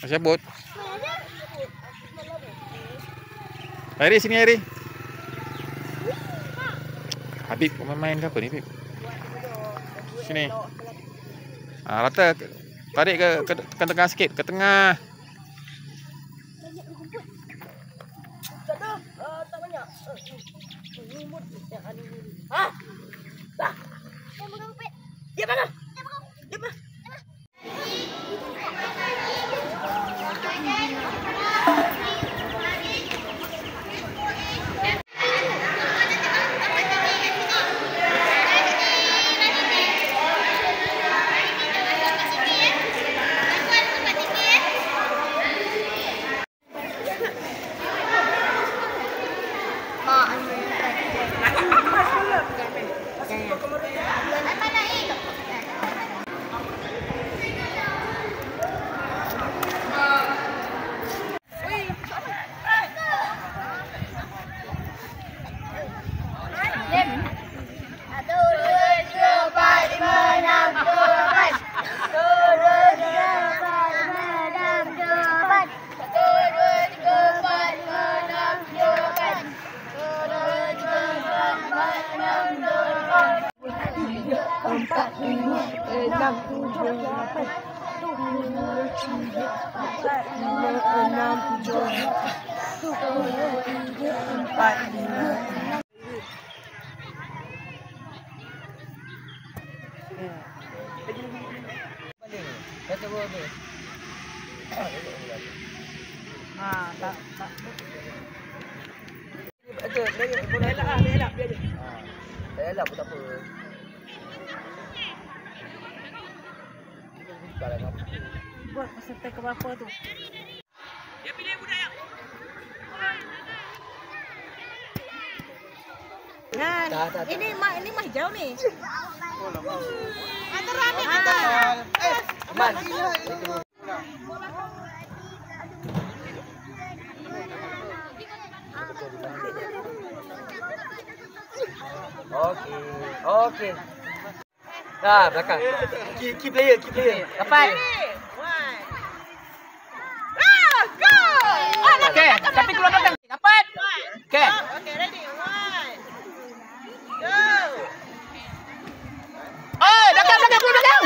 Cabut. Hari sini Hari. Habib main ke apa ni Habib? Sini. Rata. Tarik ke tengah sikit, ke tengah. Tak banyak. Dia mana? Dia mana? Tak. Boleh elak dia je. Tak elak pun tak apa. Buat peserta ke berapa tu? Dia pilih budak yang. Nah, ini mah hijau ni. Antara Amin antara. Man. Okey. Dah, belakang. Key player. Dapat. Go! Okey, tapi keluar belakang. Dapat. Okey. Okey, ready. 1. Go. Oh, belakang.